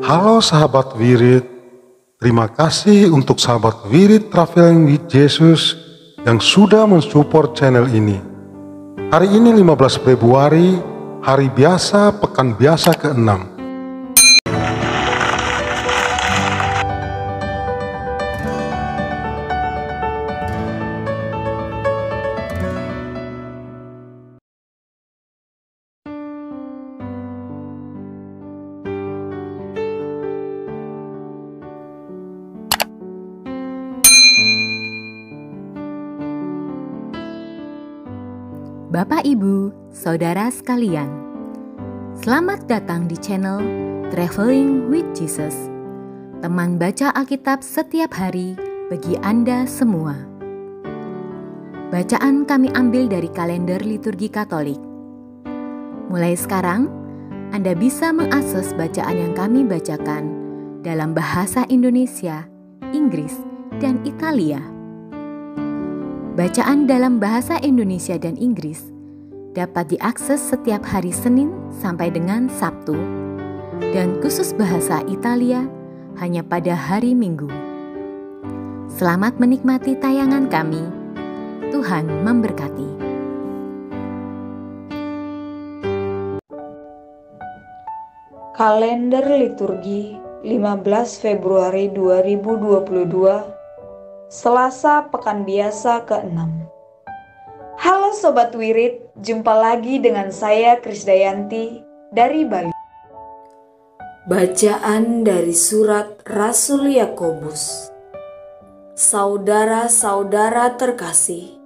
Halo sahabat Wirid, terima kasih untuk sahabat Wirid Traveling with Jesus yang sudah mensupport channel ini. Hari ini 15 Februari, hari biasa, pekan biasa ke-6. Bapak, Ibu, Saudara sekalian, selamat datang di channel Traveling with Jesus, teman baca Alkitab setiap hari bagi Anda semua. Bacaan kami ambil dari kalender liturgi Katolik. Mulai sekarang, Anda bisa mengakses bacaan yang kami bacakan dalam bahasa Indonesia, Inggris, dan Italia. Bacaan dalam bahasa Indonesia dan Inggris dapat diakses setiap hari Senin sampai dengan Sabtu, dan khusus bahasa Italia hanya pada hari Minggu. Selamat menikmati tayangan kami. Tuhan memberkati. Kalender liturgi 15 Februari 2022, Selasa pekan biasa ke-6. Halo Sobat Wirid, jumpa lagi dengan saya Krisdayanti dari Bali. Bacaan dari surat Rasul Yakobus. Saudara-saudara terkasih,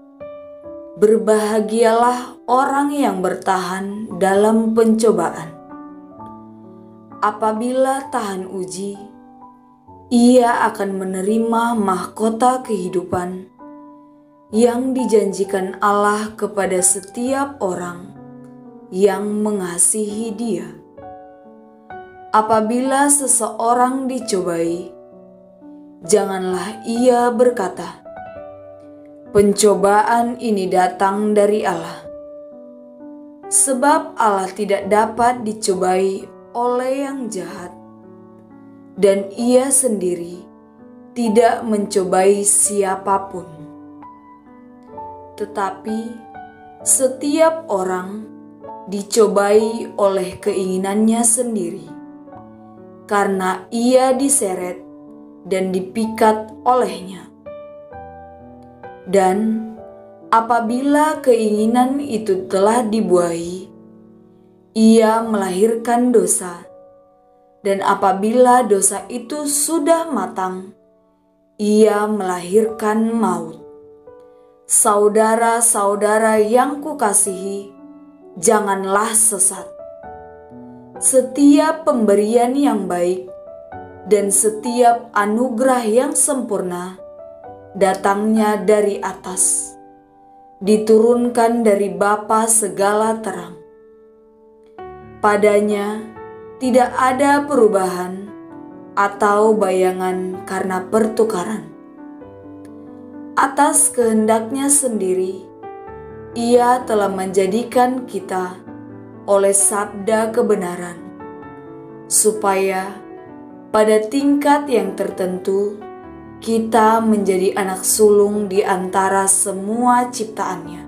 berbahagialah orang yang bertahan dalam pencobaan. Apabila tahan uji, ia akan menerima mahkota kehidupan yang dijanjikan Allah kepada setiap orang yang mengasihi Dia. Apabila seseorang dicobai, janganlah ia berkata, "Pencobaan ini datang dari Allah." Sebab Allah tidak dapat dicobai oleh yang jahat, dan ia sendiri tidak mencobai siapapun. Tetapi setiap orang dicobai oleh keinginannya sendiri, karena ia diseret dan dipikat olehnya. Dan apabila keinginan itu telah dibuahi, ia melahirkan dosa. Dan apabila dosa itu sudah matang, ia melahirkan maut. Saudara-saudara yang kukasihi, janganlah sesat. Setiap pemberian yang baik dan setiap anugerah yang sempurna datangnya dari atas, diturunkan dari Bapa segala terang. Padanya tidak ada perubahan atau bayangan karena pertukaran. Atas kehendaknya sendiri, Ia telah menjadikan kita oleh sabda kebenaran, supaya pada tingkat yang tertentu kita menjadi anak sulung di antara semua ciptaannya.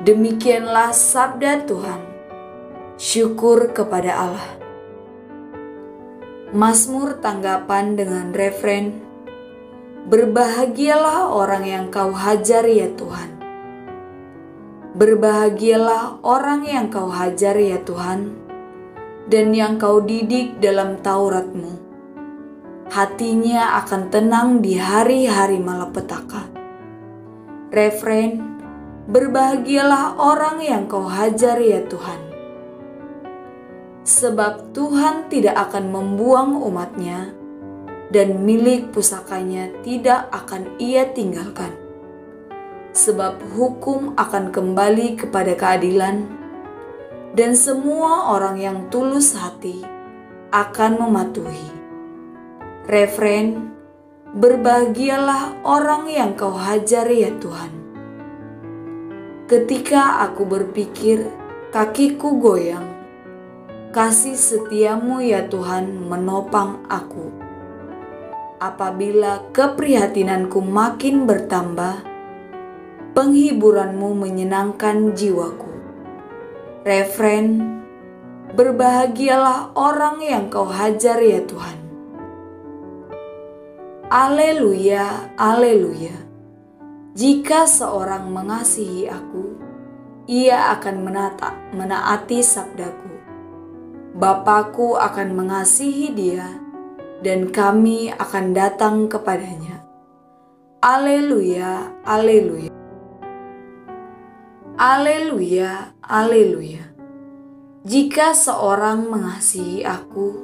Demikianlah sabda Tuhan. Syukur kepada Allah. Mazmur tanggapan dengan refren, "Berbahagialah orang yang Kau hajar ya Tuhan." Berbahagialah orang yang Kau hajar ya Tuhan, dan yang Kau didik dalam Taurat-Mu. Hatinya akan tenang di hari-hari malapetaka. Refren, "Berbahagialah orang yang Kau hajar ya Tuhan." Sebab Tuhan tidak akan membuang umat-Nya, dan milik pusakanya tidak akan Ia tinggalkan. Sebab hukum akan kembali kepada keadilan, dan semua orang yang tulus hati akan mematuhi. Refren, "Berbahagialah orang yang Kau hajar ya Tuhan." Ketika aku berpikir, kakiku goyang, kasih setiamu ya Tuhan menopang aku. Apabila keprihatinanku makin bertambah, penghiburanmu menyenangkan jiwaku. Refren, berbahagialah orang yang kau hajar ya Tuhan. Aleluya, aleluya. Jika seorang mengasihi aku, ia akan menaati sabdaku. Bapakku akan mengasihi dia, dan kami akan datang kepadanya. Aleluya, aleluya. Aleluya, aleluya. Jika seorang mengasihi aku,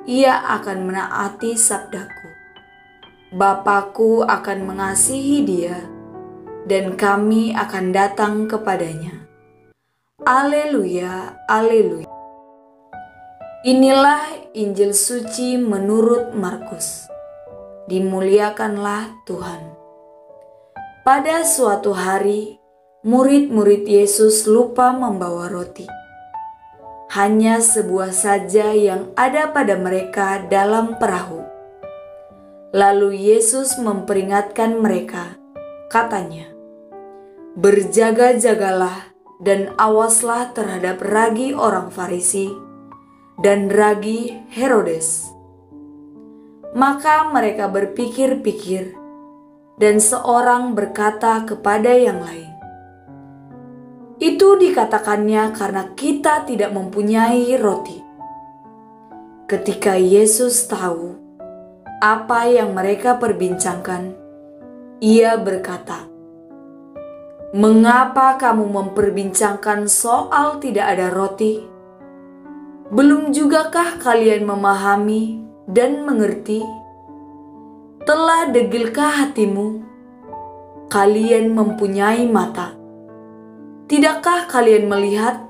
ia akan menaati sabdaku. Bapakku akan mengasihi dia, dan kami akan datang kepadanya. Aleluya, aleluya. Inilah Injil suci menurut Markus. Dimuliakanlah Tuhan. Pada suatu hari, murid-murid Yesus lupa membawa roti. Hanya sebuah saja yang ada pada mereka dalam perahu. Lalu Yesus memperingatkan mereka, katanya, "Berjaga-jagalah dan awaslah terhadap ragi orang Farisi dan ragi Herodes." Maka mereka berpikir-pikir, dan seorang berkata kepada yang lain, "Itu dikatakannya karena kita tidak mempunyai roti." Ketika Yesus tahu apa yang mereka perbincangkan, ia berkata, "Mengapa kamu memperbincangkan soal tidak ada roti? Belum jugakah kalian memahami dan mengerti? Telah degilkah hatimu? Kalian mempunyai mata. Tidakkah kalian melihat?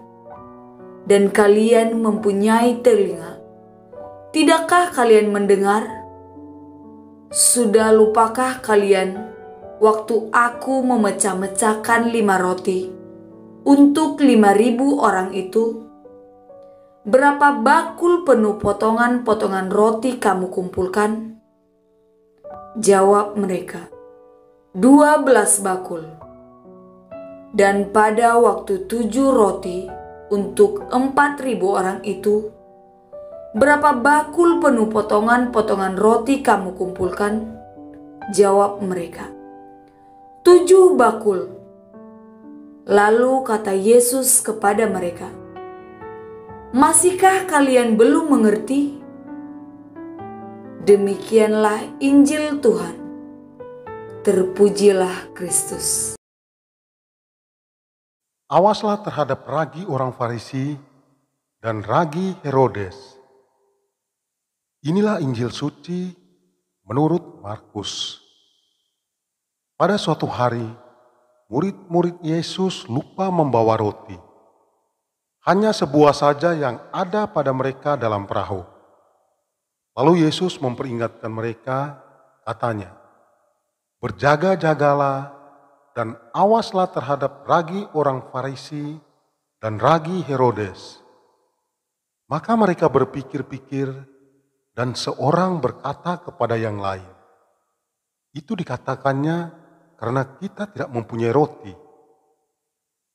Dan kalian mempunyai telinga. Tidakkah kalian mendengar? Sudah lupakah kalian waktu aku memecah-mecahkan 5 roti untuk 5.000 orang itu? Berapa bakul penuh potongan-potongan roti kamu kumpulkan?" Jawab mereka, 12 bakul. Dan pada waktu 7 roti untuk 4.000 orang itu, berapa bakul penuh potongan-potongan roti kamu kumpulkan? Jawab mereka, 7 bakul. Lalu kata Yesus kepada mereka, "Masihkah kalian belum mengerti?" Demikianlah Injil Tuhan. Terpujilah Kristus. Awaslah terhadap ragi orang Farisi dan ragi Herodes. Inilah Injil suci menurut Markus. Pada suatu hari, murid-murid Yesus lupa membawa roti. Hanya sebuah saja yang ada pada mereka dalam perahu. Lalu Yesus memperingatkan mereka, katanya, "Berjaga-jagalah dan awaslah terhadap ragi orang Farisi dan ragi Herodes." Maka mereka berpikir-pikir, dan seorang berkata kepada yang lain, "Itu dikatakannya karena kita tidak mempunyai roti."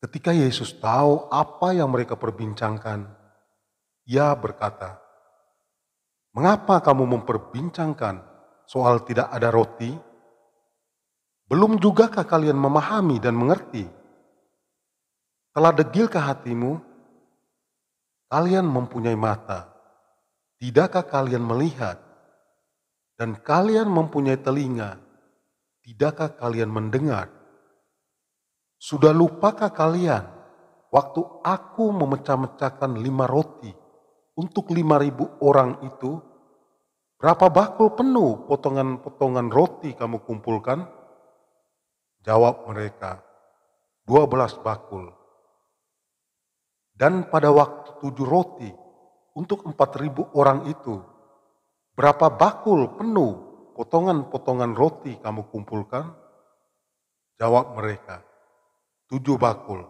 Ketika Yesus tahu apa yang mereka perbincangkan, ia berkata, "Mengapa kamu memperbincangkan soal tidak ada roti? Belum jugakah kalian memahami dan mengerti? Telah degilkah hatimu? Kalian mempunyai mata. Tidakkah kalian melihat? Dan kalian mempunyai telinga. Tidakkah kalian mendengar? Sudah lupakah kalian waktu aku memecah-mecahkan 5 roti untuk 5.000 orang itu? Berapa bakul penuh potongan-potongan roti kamu kumpulkan?" Jawab mereka, 12 bakul. "Dan pada waktu 7 roti untuk 4.000 orang itu, berapa bakul penuh potongan-potongan roti kamu kumpulkan?" Jawab mereka, 7 bakul.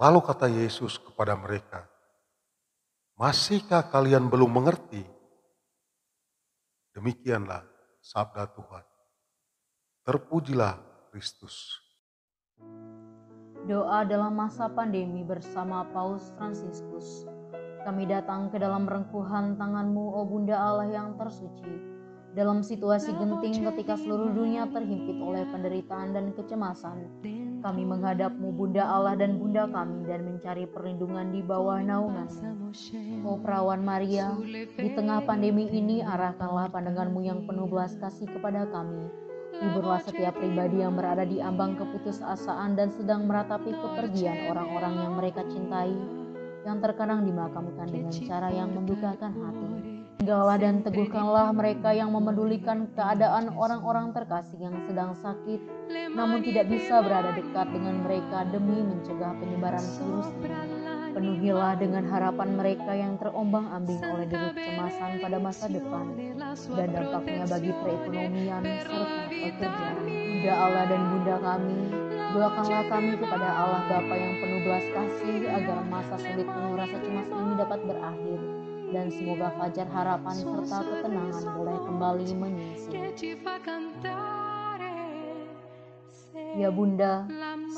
Lalu kata Yesus kepada mereka, Masihkah kalian belum mengerti? Demikianlah sabda Tuhan. Terpujilah Kristus. Doa dalam masa pandemi bersama Paus Fransiskus. Kami datang ke dalam rengkuhan tangan-Mu, O Bunda Allah yang tersuci. Dalam situasi genting ketika seluruh dunia terhimpit oleh penderitaan dan kecemasan, kami menghadap-Mu, Bunda Allah dan Bunda kami, dan mencari perlindungan di bawah naungan-Mu. O Perawan Maria, di tengah pandemi ini arahkanlah pandangan-Mu yang penuh belas kasih kepada kami. Hiburlah setiap pribadi yang berada di ambang keputusasaan dan sedang meratapi kepergian orang-orang yang mereka cintai, yang terkadang dimakamkan dengan cara yang membukakan hati. Tinggallah dan teguhkanlah mereka yang memedulikan keadaan orang-orang terkasih yang sedang sakit, namun tidak bisa berada dekat dengan mereka demi mencegah penyebaran virus ini. Penuhilah dengan harapan mereka yang terombang-ambing oleh deru kecemasan pada masa depan dan dampaknya bagi perekonomian serta pekerjaan. Bunda Allah dan Bunda kami, doakanlah kami kepada Allah Bapa yang penuh belas kasih agar masa sulit penuh rasa cemas ini dapat berakhir dan semoga fajar harapan serta ketenangan boleh kembali menyisi. Ya Bunda,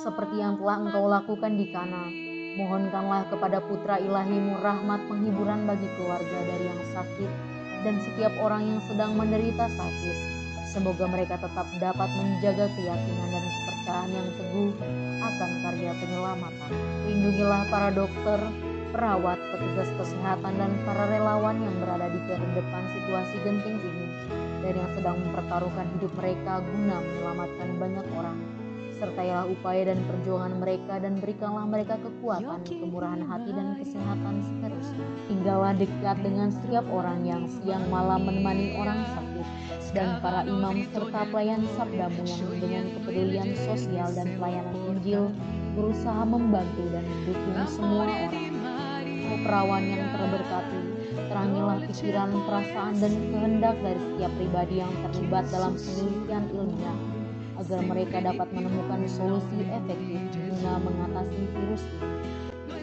seperti yang telah Engkau lakukan di Kana, mohonkanlah kepada Putra Ilahi-Mu rahmat penghiburan bagi keluarga dari yang sakit dan setiap orang yang sedang menderita sakit. Semoga mereka tetap dapat menjaga keyakinan dan kepercayaan yang teguh akan karya penyelamatan. Lindungilah para dokter, perawat, petugas kesehatan, dan para relawan yang berada di terdepan situasi genting ini dan yang sedang mempertaruhkan hidup mereka guna menyelamatkan banyak orang. Sertailah upaya dan perjuangan mereka dan berikanlah mereka kekuatan, kemurahan hati, dan kesehatan seterusnya. Tinggallah dekat dengan setiap orang yang siang malam menemani orang sakit dan para imam serta pelayan sabda-Mu yang dengan kepedulian sosial dan pelayanan Injil berusaha membantu dan mendukung semua orang. O Perawan yang terberkati, terangilah pikiran, perasaan, dan kehendak dari setiap pribadi yang terlibat dalam penelitian ilmiah agar mereka dapat menemukan solusi efektif guna mengatasi virus ini.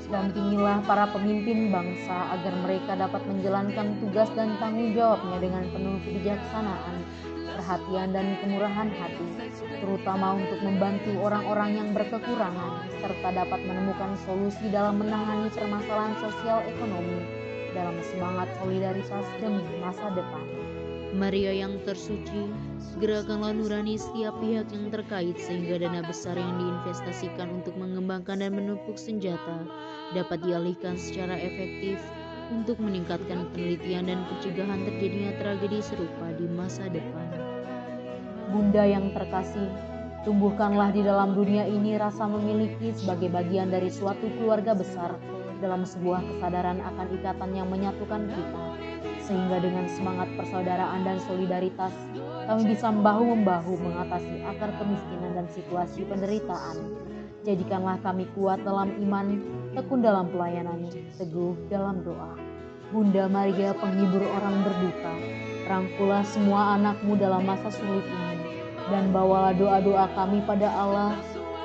Dampingilah para pemimpin bangsa agar mereka dapat menjalankan tugas dan tanggung jawabnya dengan penuh kebijaksanaan, perhatian, dan kemurahan hati, terutama untuk membantu orang-orang yang berkekurangan, serta dapat menemukan solusi dalam menangani permasalahan sosial ekonomi dalam semangat solidaritas demi masa depan. Maria yang tersuci, gerakanlah nurani setiap pihak yang terkait sehingga dana besar yang diinvestasikan untuk mengembangkan dan menumpuk senjata dapat dialihkan secara efektif untuk meningkatkan penelitian dan pencegahan terjadinya tragedi serupa di masa depan. Bunda yang terkasih, tumbuhkanlah di dalam dunia ini rasa memiliki sebagai bagian dari suatu keluarga besar dalam sebuah kesadaran akan ikatan yang menyatukan kita. Sehingga dengan semangat persaudaraan dan solidaritas, kami bisa bahu-membahu mengatasi akar kemiskinan dan situasi penderitaan. Jadikanlah kami kuat dalam iman, tekun dalam pelayanan, teguh dalam doa. Bunda Maria, penghibur orang berduka, rangkulah semua anak-Mu dalam masa sulit ini, dan bawalah doa-doa kami pada Allah,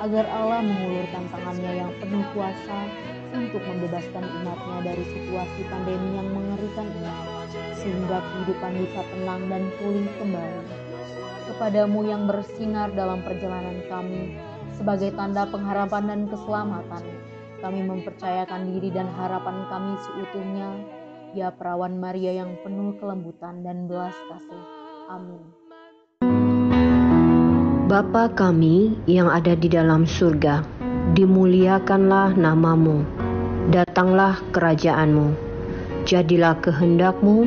agar Allah mengulurkan tangannya yang penuh kuasa untuk membebaskan umat-Nya dari situasi pandemi yang mengerikan ini, sehingga kehidupan bisa tenang dan pulih kembali. Kepadamu yang bersinar dalam perjalanan kami, sebagai tanda pengharapan dan keselamatan, kami mempercayakan diri dan harapan kami seutuhnya, ya Perawan Maria yang penuh kelembutan dan belas kasih. Amin. Bapa kami yang ada di dalam surga, dimuliakanlah nama-Mu, datanglah kerajaan-Mu, jadilah kehendak-Mu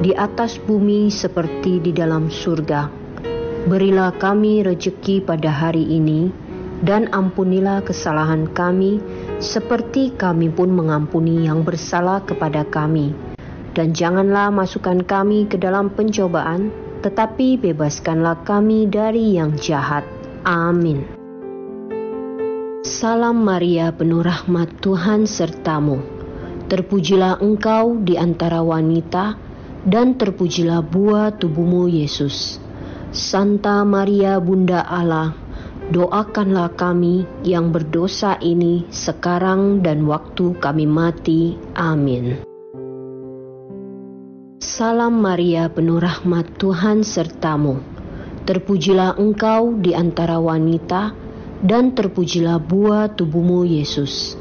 di atas bumi seperti di dalam surga. Berilah kami rejeki pada hari ini, dan ampunilah kesalahan kami, seperti kami pun mengampuni yang bersalah kepada kami. Dan janganlah masukkan kami ke dalam pencobaan, tetapi bebaskanlah kami dari yang jahat. Amin. Salam Maria, penuh rahmat, Tuhan sertamu. Terpujilah engkau di antara wanita, dan terpujilah buah tubuhmu Yesus. Santa Maria Bunda Allah, doakanlah kami yang berdosa ini sekarang dan waktu kami mati. Amin. Salam Maria, penuh rahmat, Tuhan sertamu. Terpujilah engkau di antara wanita, dan terpujilah buah tubuhmu, Yesus.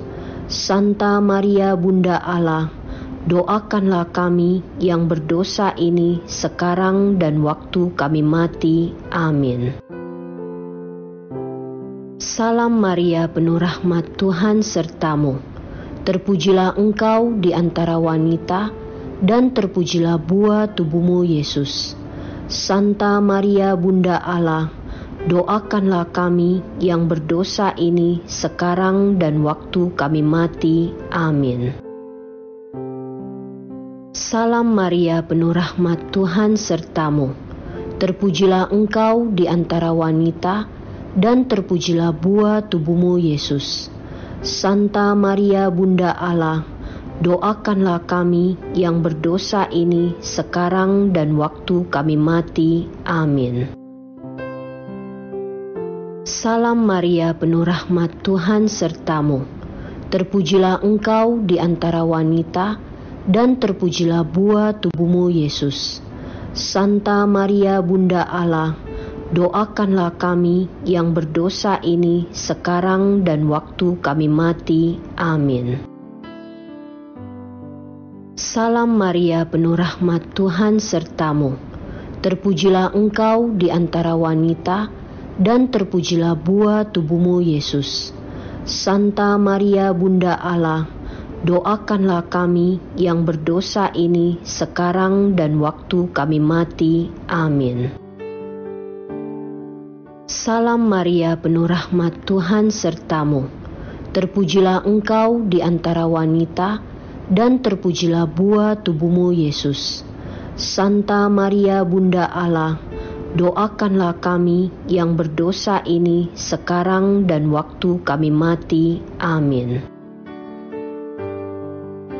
Santa Maria, Bunda Allah, doakanlah kami yang berdosa ini sekarang dan waktu kami mati. Amin. Salam Maria, penuh rahmat, Tuhan sertamu. Terpujilah engkau di antara wanita, dan terpujilah buah tubuhmu, Yesus. Santa Maria, Bunda Allah, doakanlah kami yang berdosa ini sekarang dan waktu kami mati. Amin. Salam Maria, penuh rahmat, Tuhan sertamu. Terpujilah engkau di antara wanita, dan terpujilah buah tubuhmu, Yesus. Santa Maria, Bunda Allah, doakanlah kami yang berdosa ini sekarang dan waktu kami mati. Amin. Salam Maria, penuh rahmat, Tuhan sertamu. Terpujilah engkau di antara wanita, dan terpujilah buah tubuhmu, Yesus. Santa Maria, Bunda Allah, doakanlah kami yang berdosa ini sekarang dan waktu kami mati. Amin. Salam Maria, penuh rahmat, Tuhan sertamu. Terpujilah engkau di antara wanita, dan terpujilah buah tubuhmu, Yesus. Santa Maria, Bunda Allah, doakanlah kami yang berdosa ini sekarang dan waktu kami mati. Amin. Salam Maria, penuh rahmat, Tuhan sertamu. Terpujilah engkau di antara wanita, dan terpujilah buah tubuhmu, Yesus. Santa Maria, Bunda Allah, doakanlah kami yang berdosa ini sekarang dan waktu kami mati. Amin.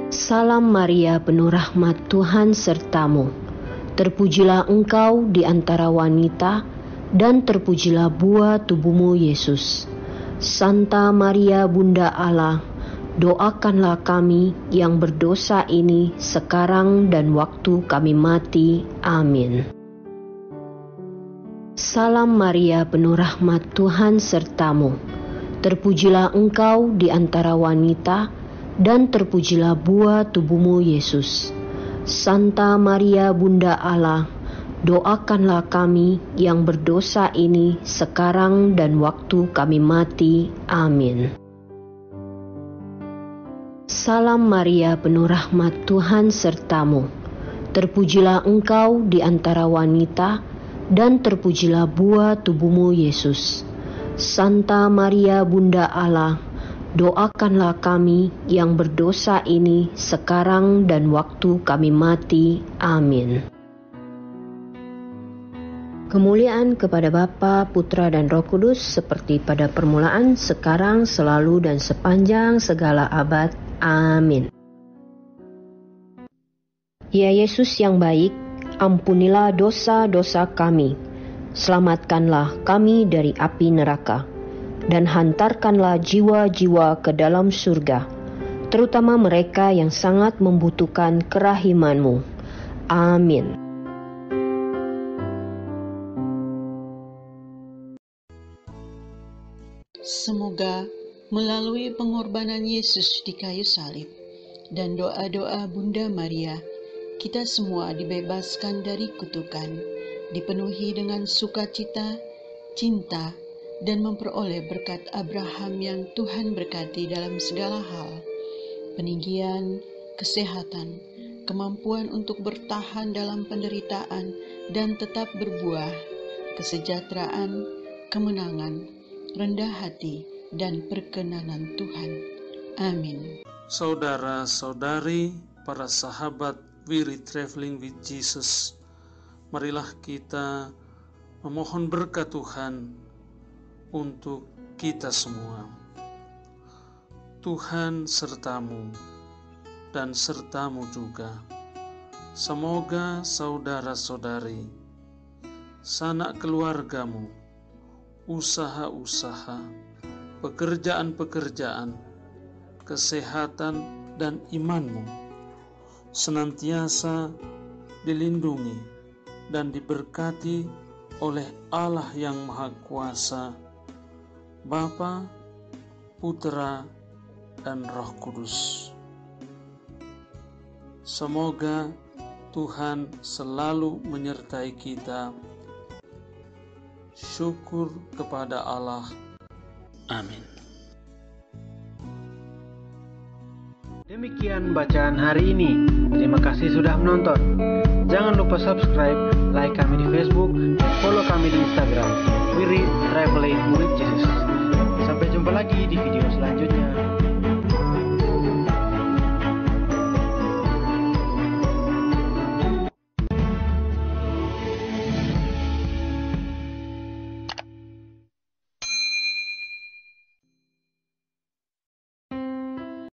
Salam Maria, penuh rahmat, Tuhan sertamu. Terpujilah engkau di antara wanita, dan terpujilah buah tubuhmu, Yesus. Santa Maria, Bunda Allah, doakanlah kami yang berdosa ini sekarang dan waktu kami mati. Amin. Salam Maria, penuh rahmat, Tuhan sertamu. Terpujilah engkau di antara wanita, dan terpujilah buah tubuhmu, Yesus. Santa Maria, Bunda Allah, doakanlah kami yang berdosa ini sekarang dan waktu kami mati. Amin. Salam Maria, penuh rahmat, Tuhan sertamu. Terpujilah engkau di antara wanita, dan terpujilah buah tubuhmu, Yesus. Santa Maria, Bunda Allah, doakanlah kami yang berdosa ini sekarang dan waktu kami mati. Amin. Kemuliaan kepada Bapa, Putra, dan Roh Kudus, seperti pada permulaan, sekarang, selalu, dan sepanjang segala abad. Amin. Ya Yesus yang baik, ampunilah dosa-dosa kami, selamatkanlah kami dari api neraka, dan hantarkanlah jiwa-jiwa ke dalam surga, terutama mereka yang sangat membutuhkan kerahiman-Mu. Amin. Semoga melalui pengorbanan Yesus di kayu salib dan doa-doa Bunda Maria, kita semua dibebaskan dari kutukan, dipenuhi dengan sukacita, cinta, dan memperoleh berkat Abraham yang Tuhan berkati dalam segala hal, peninggian, kesehatan, kemampuan untuk bertahan dalam penderitaan dan tetap berbuah, kesejahteraan, kemenangan, rendah hati, dan perkenanan Tuhan. Amin. Saudara-saudari, para sahabat We Read Traveling with Jesus, marilah kita memohon berkat Tuhan untuk kita semua. Tuhan sertamu dan sertamu juga. Semoga saudara-saudari, sanak keluargamu, usaha-usaha, pekerjaan-pekerjaan, kesehatan, dan imanmu senantiasa dilindungi, dan diberkati oleh Allah yang Maha Kuasa, Bapa, Putra, dan Roh Kudus. Semoga Tuhan selalu menyertai kita. Syukur kepada Allah. Amin. Demikian bacaan hari ini. Terima kasih sudah menonton. Jangan lupa subscribe, like kami di Facebook, dan follow kami di Instagram. We Read Traveling with Jesus. Sampai jumpa lagi di video selanjutnya.